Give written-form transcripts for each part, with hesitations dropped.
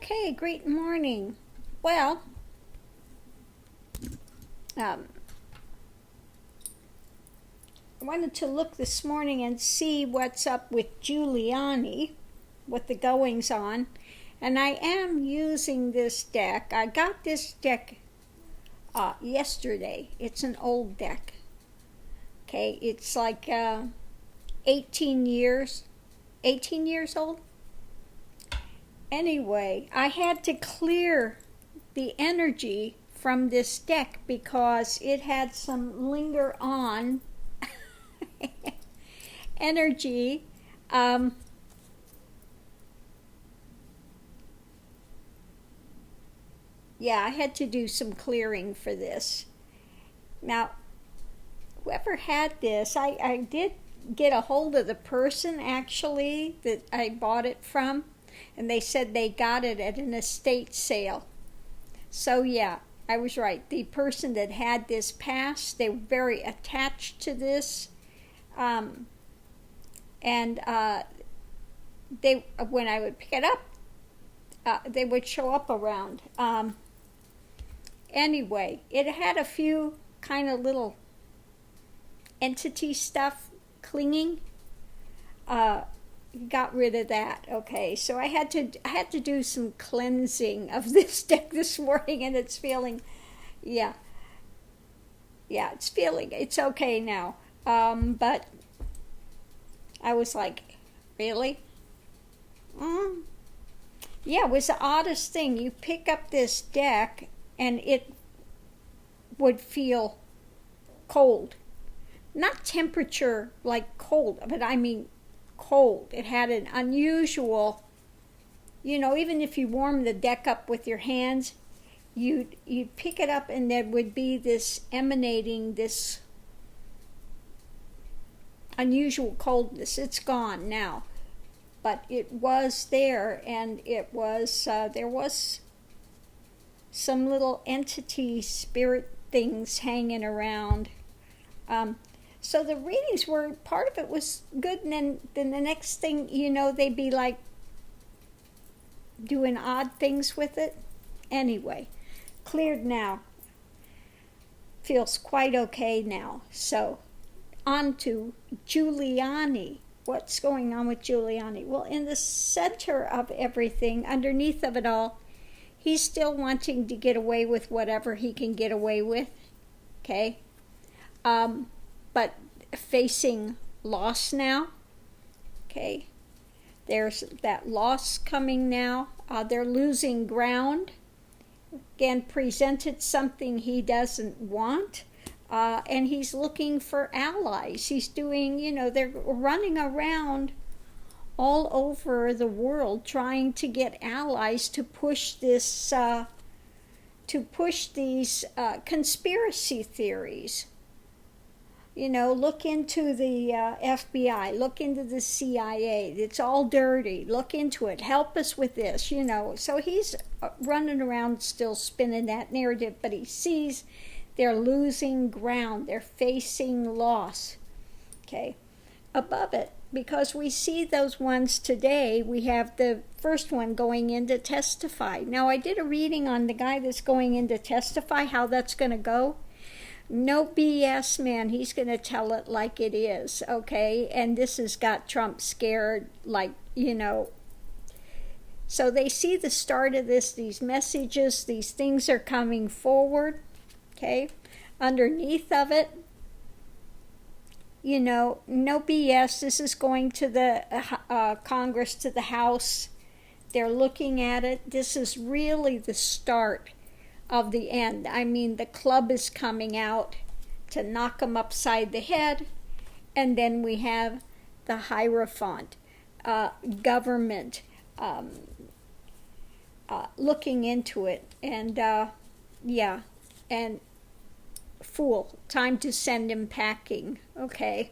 Okay, great morning. Well, I wanted to look this morning and see what's up with Giuliani, what the goings on, and I am using this deck. I got this deck yesterday. It's an old deck. Okay, it's like 18 years old. Anyway, I had to clear the energy from this deck because it had some linger on energy. Yeah, I had to do some clearing for this. Now, whoever had this, I did get a hold of the person actually that I bought it from, and they said they got it at an estate sale. So yeah, I was right. The person that had this passed. They were very attached to this, and they, when I would pick it up, they would show up around. Anyway, it had a few kind of little entity stuff clinging. Got rid of that. Okay, so I had to do some cleansing of this deck this morning, and it's feeling, it's okay now. But I was like, really? Yeah, it was the oddest thing. You pick up this deck and it would feel cold. Not temperature like cold, but I mean cold. It had an unusual, even if you warm the deck up with your hands, you'd pick it up and there would be this emanating this unusual coldness. It's gone now, but it was there, and it was there was some little entity spirit things hanging around. So the readings were, part of it was good, and then the next thing they'd be like doing odd things with it. Anyway, cleared now. Feels quite okay now. So on to Giuliani. What's going on with Giuliani? Well, in the center of everything, underneath of it all, he's still wanting to get away with whatever he can get away with. Okay? But facing loss now. Okay? There's that loss coming now. They're losing ground. Again, presented something he doesn't want. And he's looking for allies. He's doing, they're running around all over the world trying to get allies to push this, these conspiracy theories. Look into the FBI, look into the CIA. It's all dirty. Look into it. Help us with this, So he's running around still spinning that narrative, but he sees they're losing ground. They're facing loss. Okay. Above it, because we see those ones today, we have the first one going in to testify. Now, I did a reading on the guy that's going in to testify, how that's going to go. No BS, man. He's going to tell it like it is, okay? And this has got Trump scared, So they see the start of this, these messages, these things are coming forward, okay? Underneath of it, no BS. This is going to the Congress, to the House. They're looking at it. This is really the start of the end. I mean, the club is coming out to knock them upside the head, and then we have the Hierophant, government looking into it, and and fool, time to send him packing. Okay.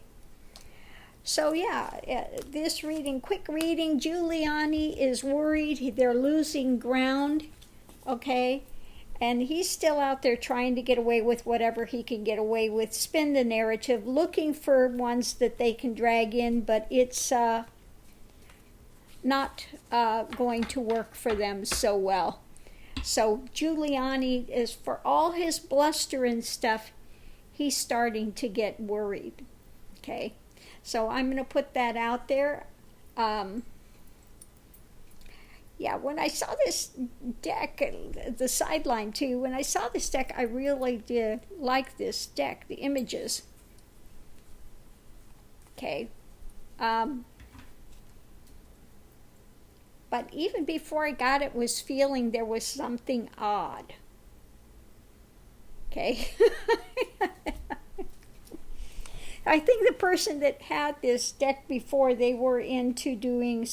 So this reading, quick reading, Giuliani is worried. They're losing ground. Okay. And he's still out there trying to get away with whatever he can get away with, spin the narrative, looking for ones that they can drag in, but it's not going to work for them so well. So Giuliani is, for all his bluster and stuff, he's starting to get worried. Okay, so I'm going to put that out there. Yeah, when I saw this deck, the sideline too, when I saw this deck, I really did like this deck, the images. Okay. But even before I got it, was feeling there was something odd. Okay. I think the person that had this deck before, they were into doing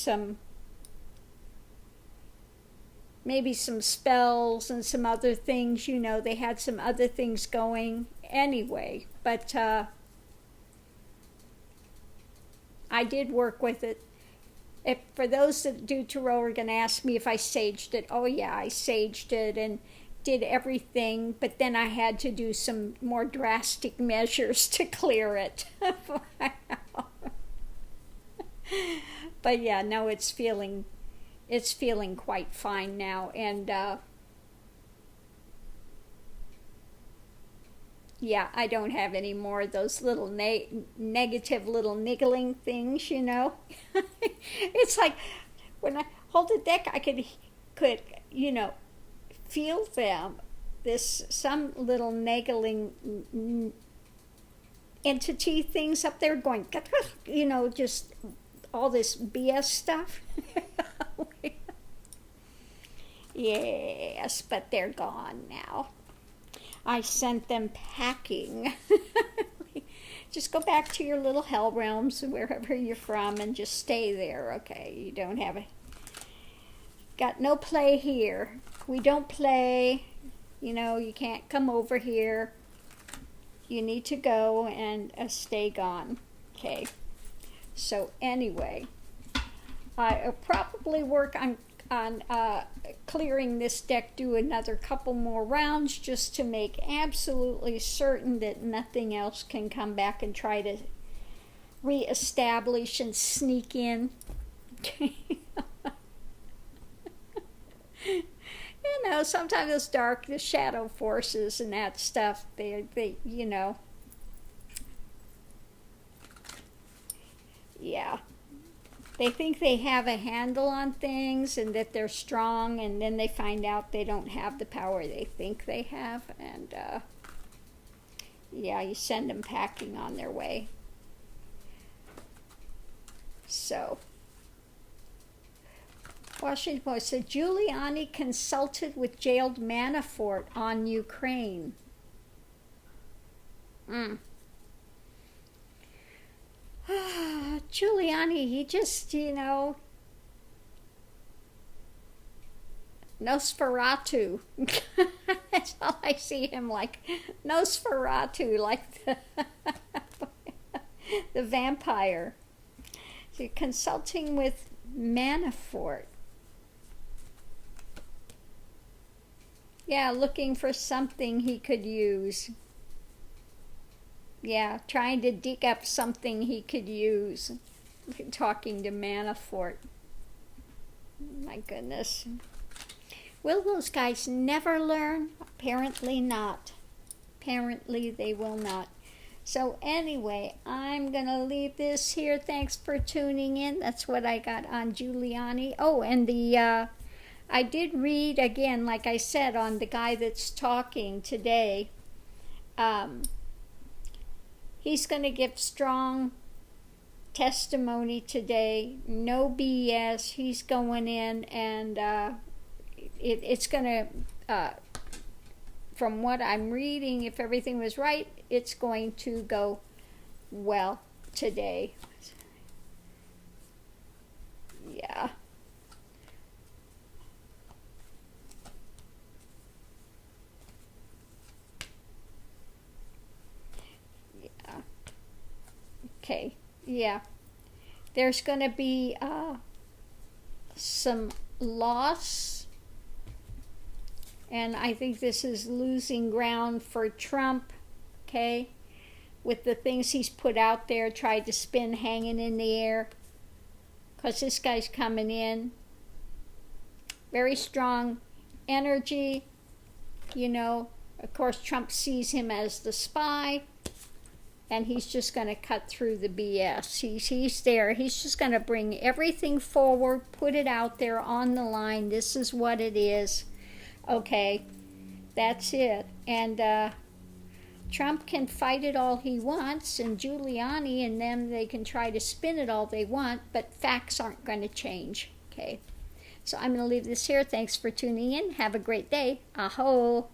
maybe some spells and some other things, you know, they had some other things going anyway. But I did work with it. If, for those that do tarot are going to ask me if I saged it, oh yeah, I saged it and did everything, but then I had to do some more drastic measures to clear it. But yeah, no, it's feeling quite fine now. And yeah, I don't have any more of those little negative little niggling things, you know. It's like when I hold the deck, I could you know, feel them. Some little niggling entity things up there going, you know, just all this BS stuff. Yes, but they're gone now. I sent them packing. Just go back to your little hell realms, wherever you're from, and just stay there, okay? You don't have got no play here. We don't play. You know, you can't come over here. You need to go and stay gone, okay? So anyway, I'll probably work on clearing this deck, do another couple more rounds just to make absolutely certain that nothing else can come back and try to reestablish and sneak in. You know, sometimes the shadow forces and that stuff, they you know, yeah. They think they have a handle on things and that they're strong, and then they find out they don't have the power they think they have. And yeah, you send them packing on their way. So, Washington Post said Giuliani consulted with jailed Manafort on Ukraine. Giuliani, he just, you know, Nosferatu. That's all I see him like. Nosferatu, like the vampire. So consulting with Manafort. Yeah, looking for something he could use. Yeah, trying to dig up something he could use. Talking to Manafort. My goodness. Will those guys never learn? Apparently not. Apparently they will not. So anyway, I'm going to leave this here. Thanks for tuning in. That's what I got on Giuliani. Oh, and I did read, again, like I said, on the guy that's talking today. He's going to give strong testimony today. No BS. He's going in, and it's going to, from what I'm reading, if everything was right, it's going to go well today. Yeah. Okay, yeah. There's going to be some loss, and I think this is losing ground for Trump, okay, with the things he's put out there, tried to spin hanging in the air. because this guy's coming in. Very strong energy, you know. Of course, Trump sees him as the spy, and he's just going to cut through the BS. He's there. He's just going to bring everything forward, put it out there on the line. This is what it is. Okay, that's it. And Trump can fight it all he wants, and Giuliani and them, they can try to spin it all they want, but facts aren't going to change. Okay, so I'm going to leave this here. Thanks for tuning in. Have a great day. Aho.